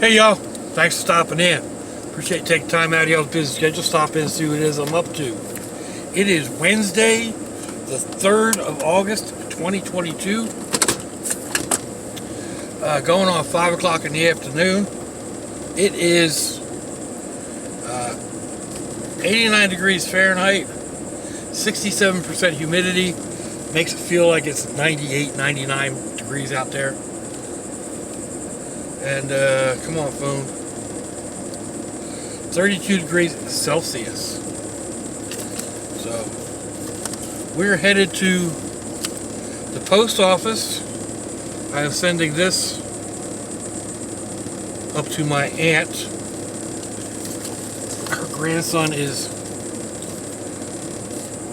Hey y'all, thanks for stopping in. Appreciate you taking time out of y'all's busy schedule. Stop in and see what it is I'm up to. It is Wednesday, the 3rd of August, 2022. Going on 5 o'clock in the afternoon. It is 89 degrees Fahrenheit, 67% humidity. Makes it feel like it's 98, 99 degrees out there. And come on, phone. 32 degrees Celsius. So we're headed to the post office. I am sending this up to my aunt. Her grandson is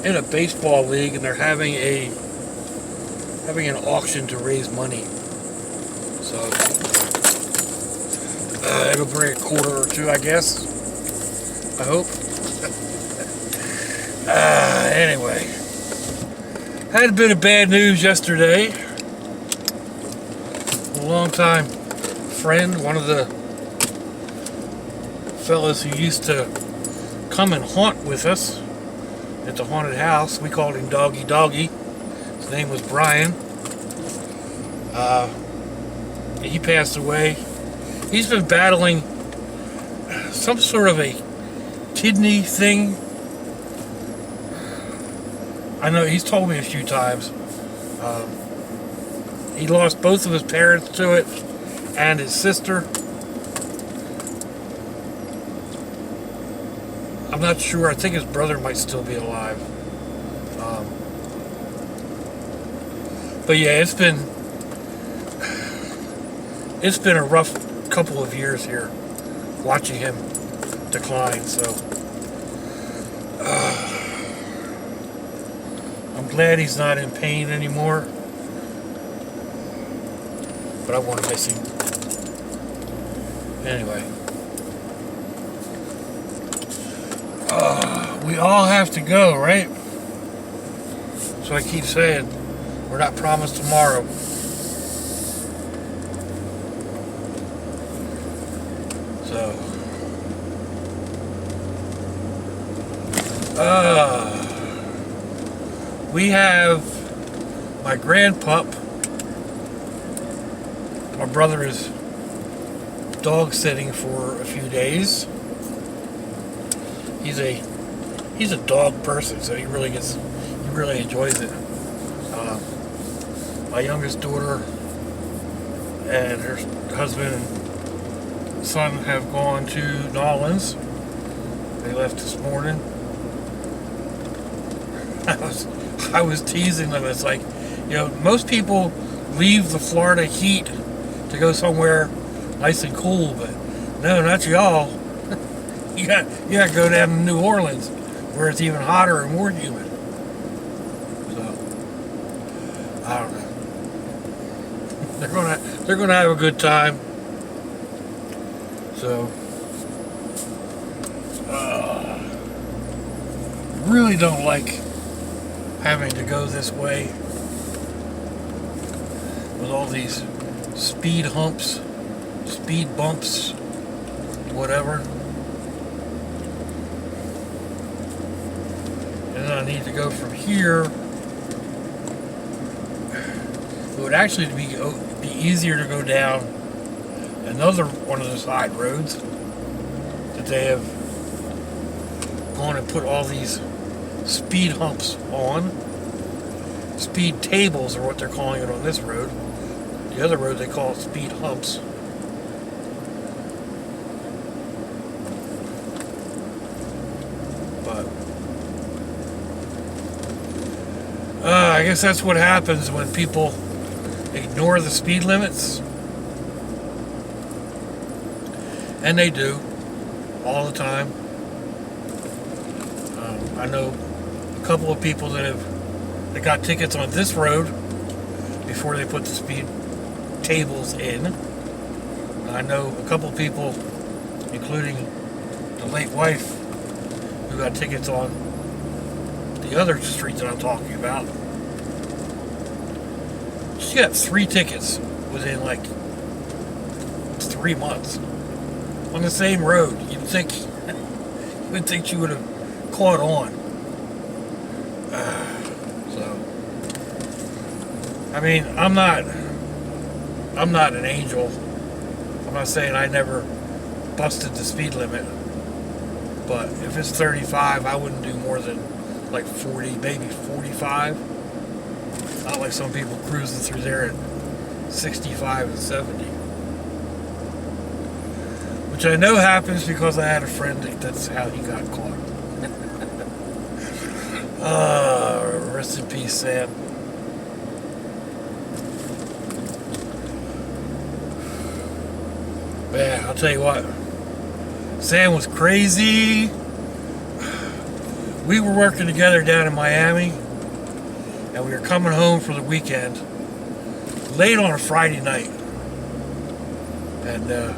in a baseball league, and they're having an auction to raise money. So it'll bring a quarter or two, I guess. I hope. Anyway, had a bit of bad news yesterday. A longtime friend, one of the fellas who used to come and haunt with us at the haunted house. We called him Doggy Doggy. His name was Brian. He passed away. He's been battling some sort of a kidney thing. I know he's told me a few times. He lost both of his parents to it and his sister. I'm not sure. I think his brother might still be alive. But yeah, it's been a rough couple of years here watching him decline. So I'm glad he's not in pain anymore, but I want to miss him anyway. We all have to go, right? So I keep saying we're not promised tomorrow. So we have my grandpup. My brother is dog sitting for a few days. He's a dog person, so he really enjoys it. My youngest daughter and her husband and son have gone to Nolans. They left this morning. I was teasing them. It's like, most people leave the Florida heat to go somewhere nice and cool, but no, not y'all. You got to go down to New Orleans, where it's even hotter and more humid. So I don't know. They're gonna have a good time. So really don't like having to go this way with all these speed humps, speed bumps, whatever. And I need to go from here. It would actually be easier to go down another one of the side roads that they have gone and put all these speed humps on. Speed tables are what they're calling it on this road. The other road they call it speed humps. But I guess that's what happens when people ignore the speed limits. And they do all the time. I know a couple of people that got tickets on this road before they put the speed tables in. I know a couple of people, including the late wife, who got tickets on the other street that I'm talking about. She got 3 tickets within like 3 months on the same road. You'd think she would have caught on. So, I mean, I'm not an angel. I'm not saying I never busted the speed limit, but if it's 35, I wouldn't do more than like 40, maybe 45. Not like some people cruising through there at 65 and 70. Which I know happens because I had a friend that's how he got caught. Rest in peace, Sam. Man, I'll tell you what. Sam was crazy. We were working together down in Miami, and we were coming home for the weekend, late on a Friday night. And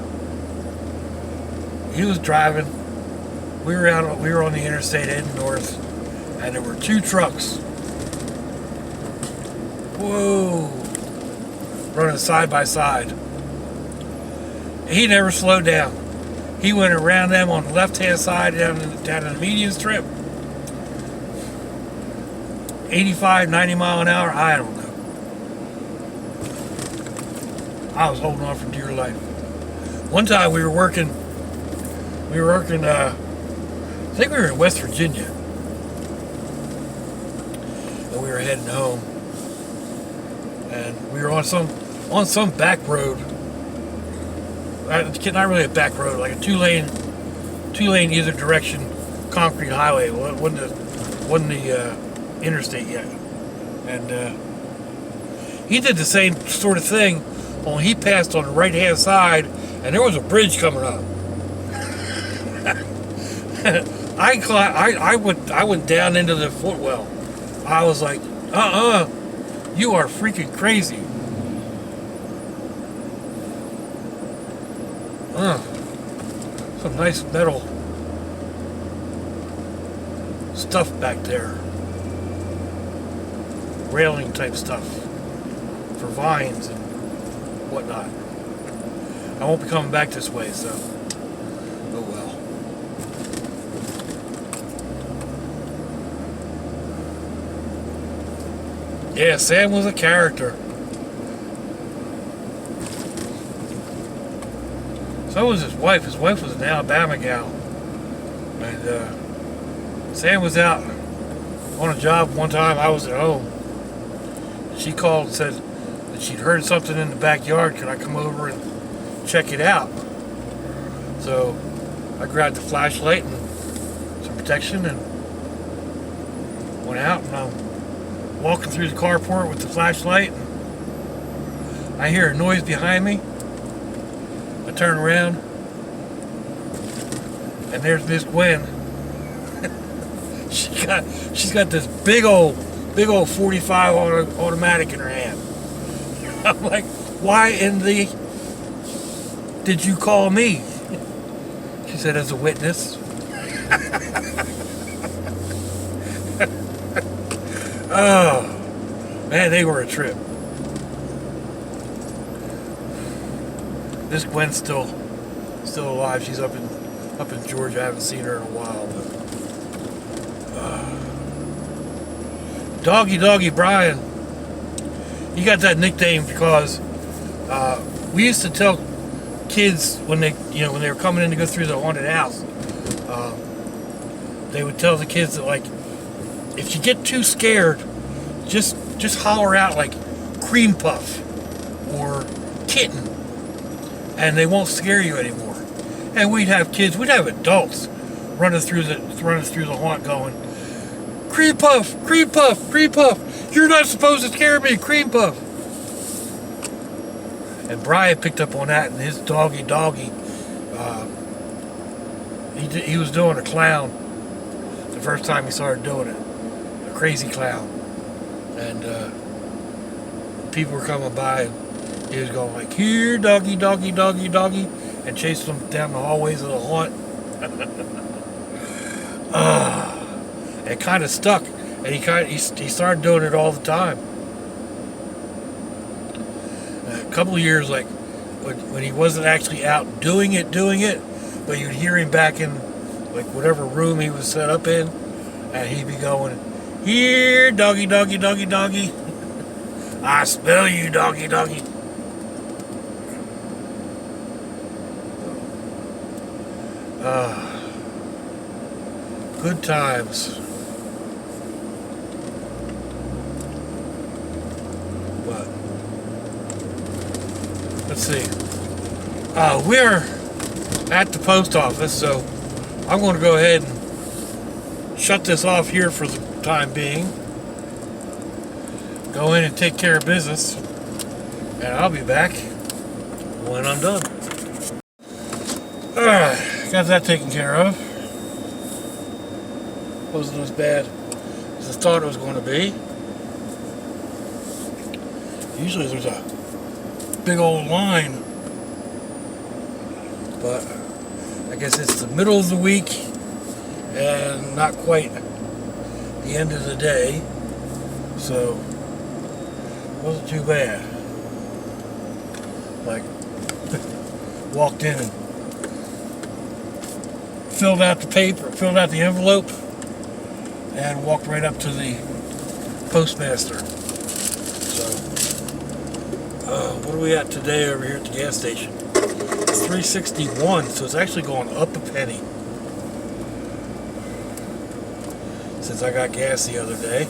he was driving. We were on the interstate heading north, and there were 2 trucks. Whoa! Running side by side. He never slowed down. He went around them on the left-hand side down in the median strip. 85, 90 mile an hour, I don't know. I was holding on for dear life. One time we were working, I think we were in West Virginia. And we were heading home. And we were on some back road. Not really a back road, like a two-lane either direction concrete highway. It wasn't the interstate yet. And he did the same sort of thing, only he passed on the right-hand side, and there was a bridge coming up. I went down into the footwell. I was like, you are freaking crazy. Some nice metal stuff back there. Railing type stuff for vines and whatnot. I won't be coming back this way, so oh well. Yeah, Sam was a character. So was his wife. His wife was an Alabama gal. And Sam was out on a job one time. I was at home. She called and said that she'd heard something in the backyard. Could I come over and check it out? So I grabbed the flashlight and some protection and went out, and I'm walking through the carport with the flashlight, and I hear a noise behind me. I turn around, and there's Miss Gwen. She's got this big old 45 automatic in her hand. I'm like, why in the did you call me? She said, as a witness. Oh man, they were a trip. This Gwen's still alive. She's up in Georgia. I haven't seen her in a while, but Doggy Brian. He got that nickname because we used to tell kids when they were coming in to go through the haunted house, they would tell the kids that, like, if you get too scared, just holler out like cream puff or kitten, and they won't scare you anymore. And we'd have adults running through the haunt going, cream puff, cream puff, cream puff. You're not supposed to scare me, cream puff. And Brian picked up on that, and his doggy, he was doing a clown the first time he started doing it, a crazy clown, and people were coming by, and he was going like, here, doggy, and chased them down the hallways of the haunt. It kind of stuck, and he started doing it all the time. A couple of years, like when he wasn't actually out doing it, but you'd hear him back in like whatever room he was set up in, and he'd be going, "Here, doggy, doggy, doggy, doggy. I smell you, doggy, doggy." Good times. But let's see. We're at the post office, so I'm going to go ahead and shut this off here for the time being. Go in and take care of business, and I'll be back when I'm done. Got that taken care of. Wasn't as bad as I thought it was going to be. Usually there's a big old line, but I guess it's the middle of the week and not quite the end of the day, so it wasn't too bad. Like, walked in and filled out the paper, filled out the envelope, and walked right up to the postmaster. So, what are we at today over here at the gas station? It's $3.61, so it's actually going up a penny since I got gas the other day.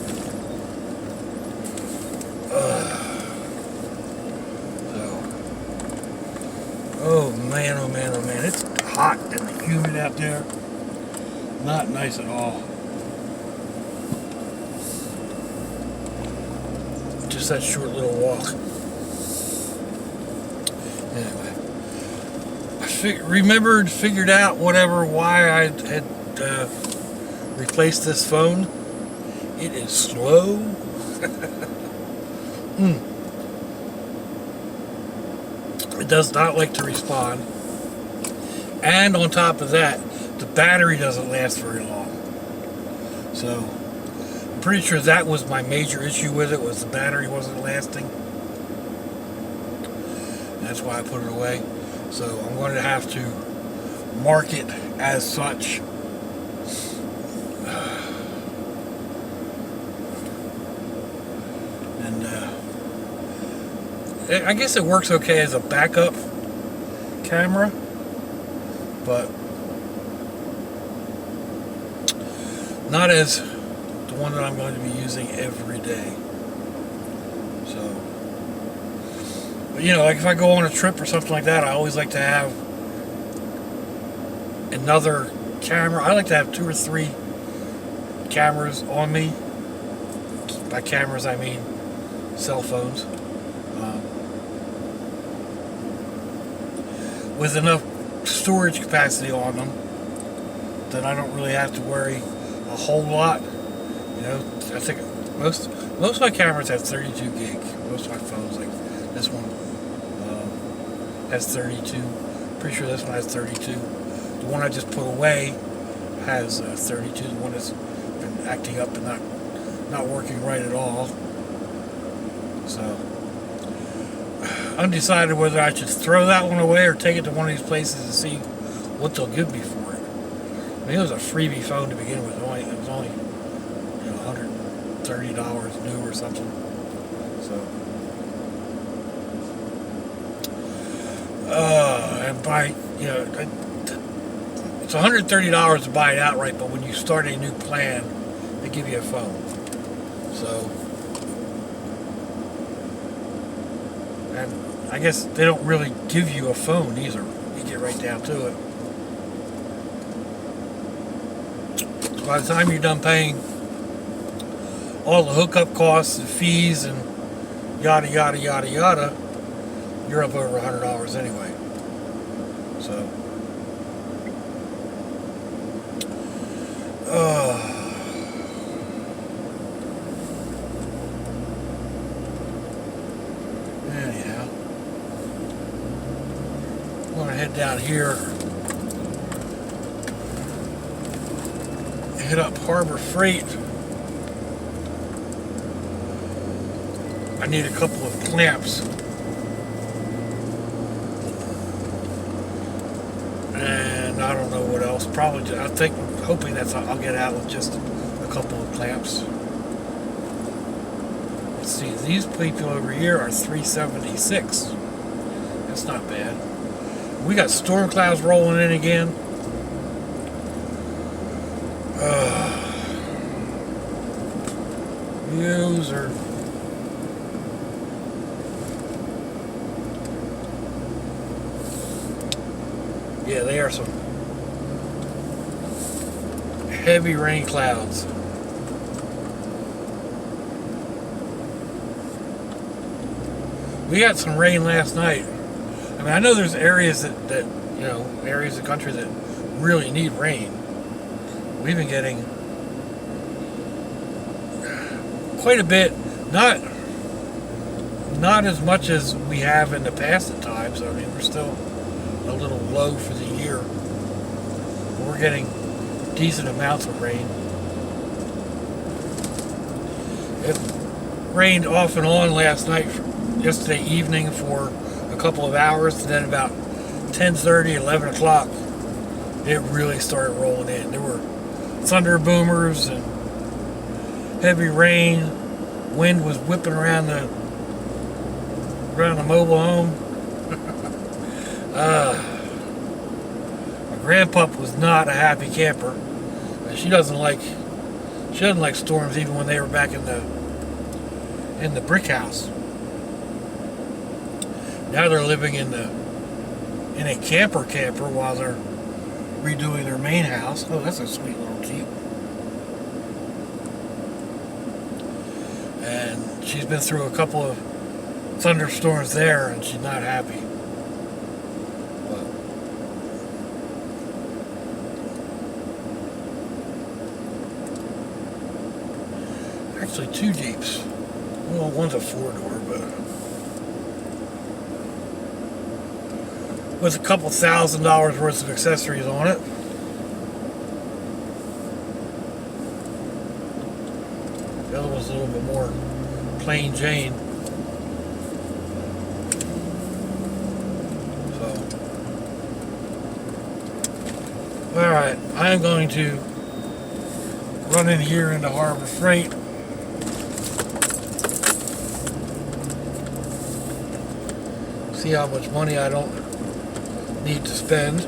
Oh man, oh man, oh man, it's hot and humid out there. Not nice at all. Just that short little walk. Anyway, I figured out why I had replaced this phone. It is slow. It does not like to respond. And on top of that, the battery doesn't last very long. So, I'm pretty sure that was my major issue with it, was the battery wasn't lasting. That's why I put it away. So I'm going to have to mark it as such. And I guess it works okay as a backup camera, but not as the one that I'm going to be using every day. So, but you know, like if I go on a trip or something like that, I always like to have another camera. I like to have 2 or 3 cameras on me. By cameras, I mean cell phones. With enough storage capacity on them, then I don't really have to worry a whole lot. You know, I think most of my cameras have 32 gig. Most of my phones, like this one, has 32. Pretty sure this one has 32. The one I just put away has 32. The one that's been acting up and not working right at all. So, undecided whether I should throw that one away or take it to one of these places and see what they'll give me for it. I mean, it was a freebie phone to begin with. It was only $130 new or something. So, and buy, it's $130 to buy it outright, but when you start a new plan, they give you a phone. So, and I guess they don't really give you a phone either. You get right down to it. So by the time you're done paying all the hookup costs and fees and yada yada yada yada, you're up over $100 anyway. So, anyhow, I'm gonna head down here, hit up Harbor Freight. I need a couple of clamps I don't know what else. Probably, hoping that's I'll get out with just a couple of clamps. Let's see, these people over here are 376. That's not bad. We got storm clouds rolling in again. Views are... Yeah, they are some heavy rain clouds. We got some rain last night. I mean, I know there's areas that you know, areas of the country that really need rain. We've been getting quite a bit, not as much as we have in the past at times. I mean, we're still a little low for the year, but we're getting decent amounts of rain. It rained off and on last night, yesterday evening for a couple of hours, and then about 10:30, 11 o'clock, it really started rolling in. There were thunder boomers and heavy rain. Wind was whipping around the mobile home. My grandpup was not a happy camper. She doesn't like storms, even when they were back in the brick house. Now they're living in a camper while they're redoing their main house. Oh, that's a sweet little Jeep. And she's been through a couple of thunderstorms there, and she's not happy. But actually, two Jeeps. Well, one's a four-door, but with a couple $1,000 worth of accessories on it. The other one's a little bit more plain Jane. So, alright, I'm going to run in here into Harbor Freight. See how much money I don't need to spend.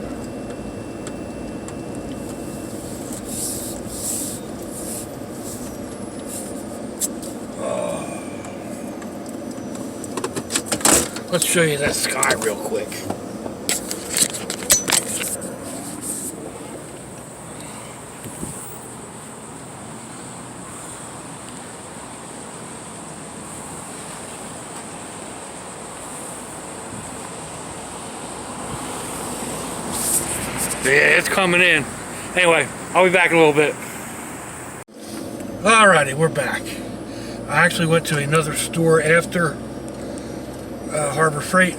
Let's show you that sky real quick. Yeah, it's coming in. Anyway, I'll be back in a little bit. Alrighty, we're back. I actually went to another store after Harbor Freight,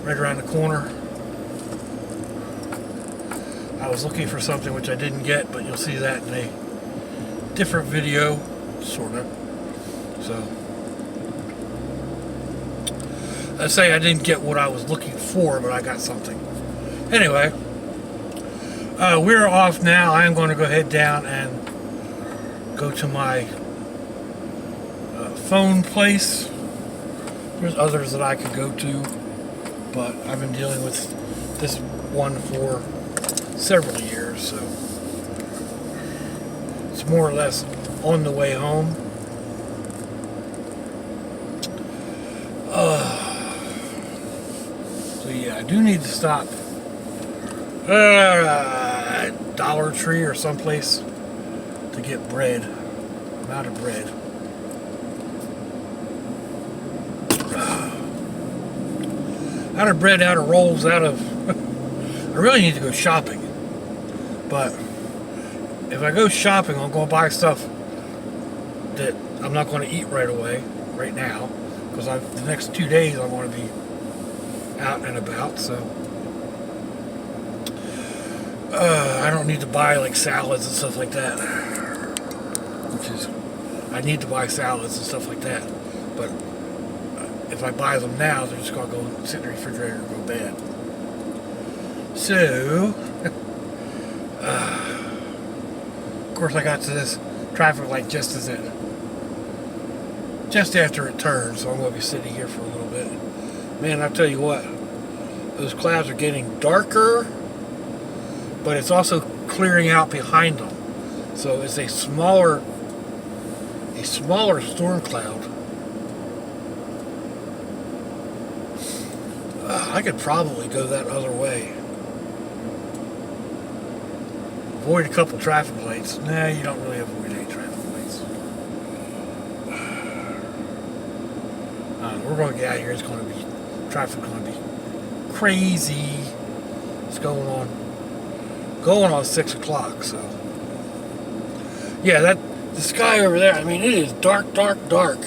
right around the corner. I was looking for something which I didn't get, but you'll see that in a different video, sorta. So, I say I didn't get what I was looking for, but I got something. Anyway, we're off now. I'm going to go head down and go to my phone place. There's others that I could go to, but I've been dealing with this one for several years, so it's more or less on the way home. So yeah, I do need to stop Dollar Tree or someplace to get bread. I'm out of bread. Out of bread, out of rolls, out of... I really need to go shopping. But if I go shopping, I'm going to buy stuff that I'm not going to eat right away, right now. Because the next 2 days I'm going to be out and about, so... I don't need to buy like salads and stuff like that. Which is... I need to buy salads and stuff like that. But... if I buy them now, they're just going to go sit in the refrigerator and go bad. So, of course, I got to this traffic light just after it turned, so I'm going to be sitting here for a little bit. Man, I'll tell you what, those clouds are getting darker, but it's also clearing out behind them. So it's a smaller storm cloud. I could probably go that other way. Avoid a couple traffic lights. Nah, you don't really avoid any traffic lights. We're going to get out of here. It's going to be, traffic's going to be crazy. It's going on 6 o'clock, so. Yeah, the sky over there, I mean, it is dark, dark, dark.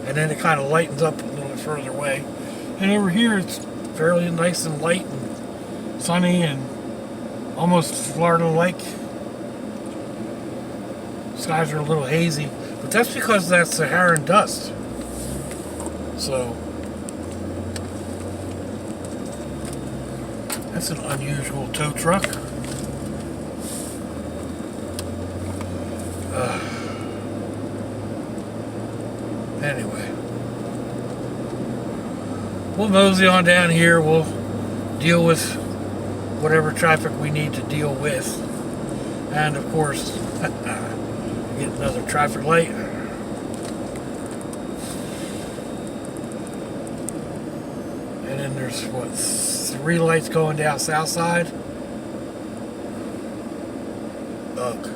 And then it kind of lightens up a little bit further away. And over here, it's fairly nice and light and sunny and almost Florida-like. Skies are a little hazy, but that's because that's Saharan dust. So, that's an unusual tow truck. Anyway, we'll mosey on down here. We'll deal with whatever traffic we need to deal with. And of course, get another traffic light. And then there's, what, 3 lights going down south side? Ugh.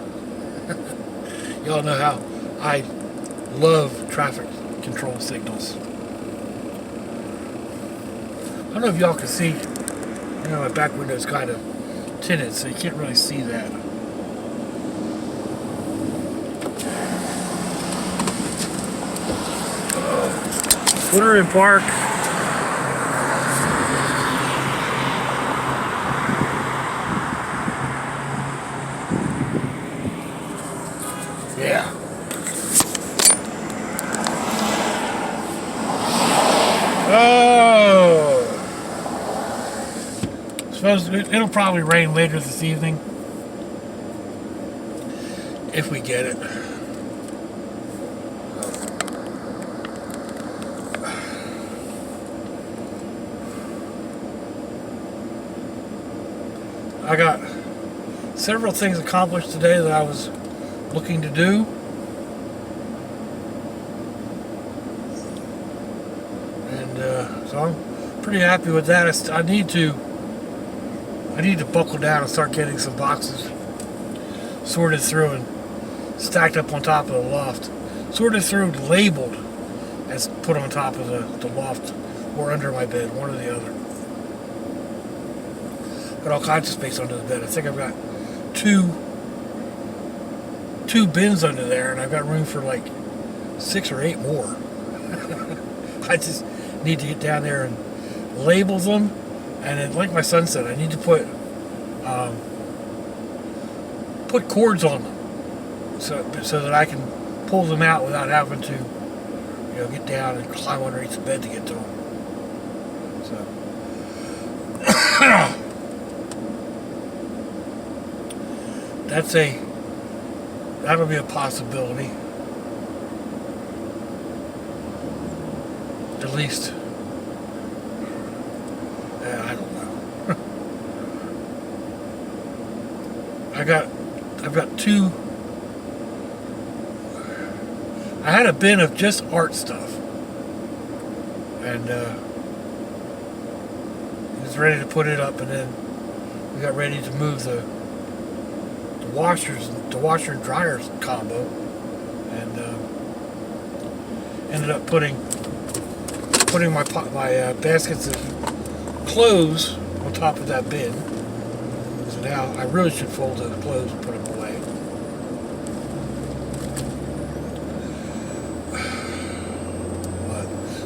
Y'all know how I love traffic control signals. I don't know if y'all can see, you know, my back window is kind of tinted, so you can't really see that. Put her in park. Yeah. Oh. Suppose it'll probably rain later this evening. If we get it. I got several things accomplished today that I was looking to do. And so I'm pretty happy with that. I need to buckle down and start getting some boxes sorted through and stacked up on top of the loft. Sorted through, labeled, as put on top of the loft or under my bed, one or the other. Got all kinds of space under the bed. I think I've got two bins under there, and I've got room for like 6 or 8 more. I just need to get down there and label them, and then, like my son said, I need to put cords on them so that I can pull them out without having to, you know, get down and climb underneath the bed to get to them. So. That'll be a possibility. At least, I don't know. I've got 2. I had a bin of just art stuff, and was ready to put it up, and then we got ready to move the washer and dryers combo, and ended up putting my baskets of clothes on top of that bin. So now I really should fold those clothes and put them away.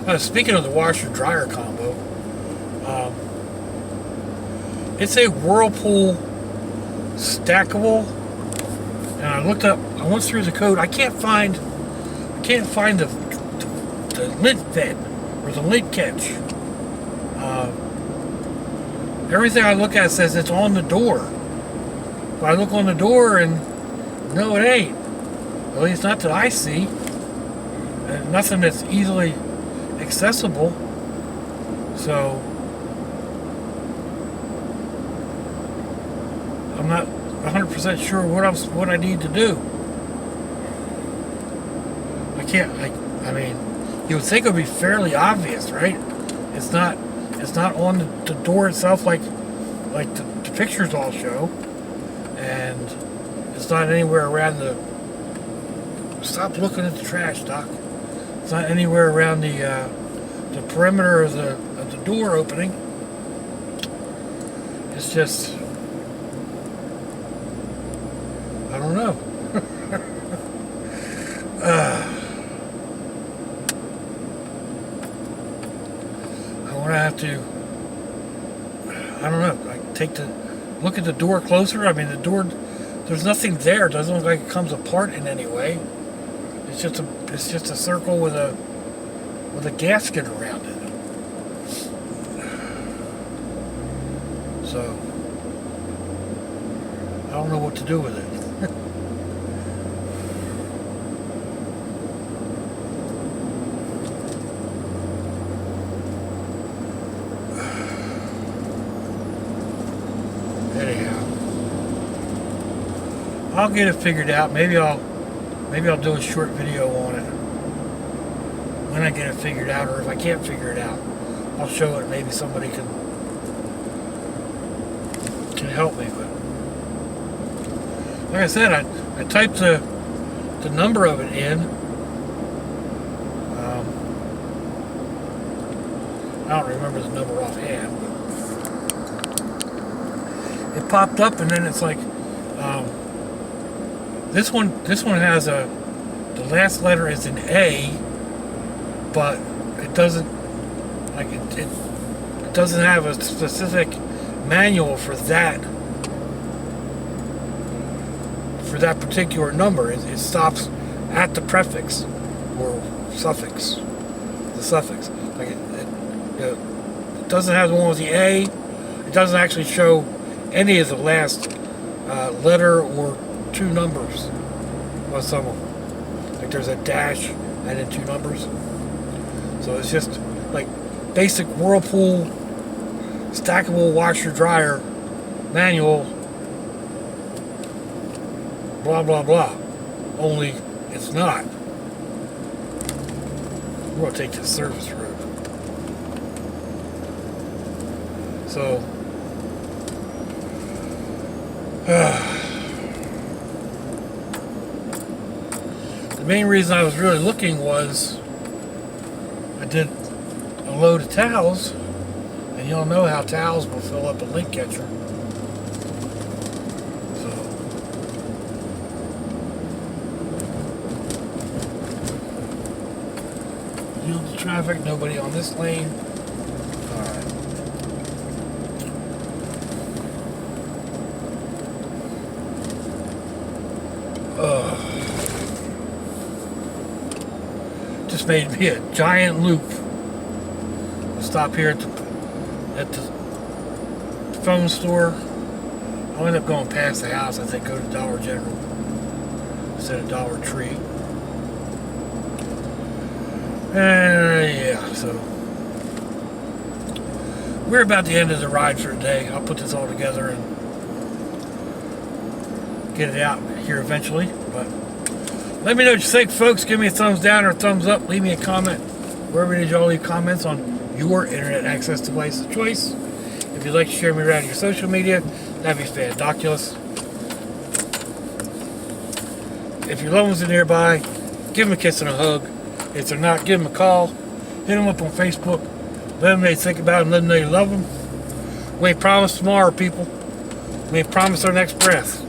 But speaking of the washer dryer combo, it's a Whirlpool stackable. And I went through the code. I can't find the lid vent or the lid catch. everything I look at says it's on the door. But I look on the door and no, it ain't. At least not that I see. And nothing that's easily accessible. So I'm not 100% sure what I need to do. I mean, you would think it would be fairly obvious, right? It's not on the door itself like the pictures all show, and it's not anywhere around the. Stop looking at the trash, Doc. It's not anywhere around the perimeter of the door opening. It's just, I don't know. I'm gonna have to, I don't know, like look at the door closer. I mean, the door, there's nothing there. It doesn't look like it comes apart in any way. It's just a circle with a gasket around it. So I don't know what to do with it. I'll get it figured out. Maybe I'll do a short video on it when I get it figured out, or if I can't figure it out, I'll show it. Maybe somebody can help me. But like I said, I typed the number of it in. I don't remember the number offhand, but it popped up, and then it's like. This one has the last letter is an A, but it doesn't it doesn't have a specific manual for that particular number. It stops at the prefix or suffix, the suffix. Like it doesn't have the one with the A. It doesn't actually show any of the last letter or two numbers on some of them. Like there's a dash and then two numbers. So it's just like basic Whirlpool stackable washer dryer manual, blah blah blah. Only it's not. We're going to take this service road. So the main reason I was really looking was I did a load of towels, and y'all know how towels will fill up a link catcher. So yield to traffic, nobody on this lane. Alright. Just made me a giant loop. I'll stop here at the phone store. I'll end up going past the house. I think go to Dollar General instead of Dollar Tree. Yeah, so we're about the end of the ride for today. I'll put this all together and get it out here eventually. But let me know what you think, folks. Give me a thumbs down or a thumbs up. Leave me a comment. Wherever it is y'all leave comments on your internet access device of choice. If you'd like to share me around your social media, that'd be fandoculous. If your loved ones are nearby, give them a kiss and a hug. If they're not, give them a call. Hit them up on Facebook. Let them know you think about them. Let them know you love them. We ain't promised tomorrow, people. We ain't promised our next breath.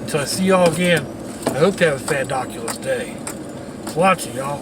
Until I see y'all again, I hope you have a fandoculous day. Thanks for watching, y'all.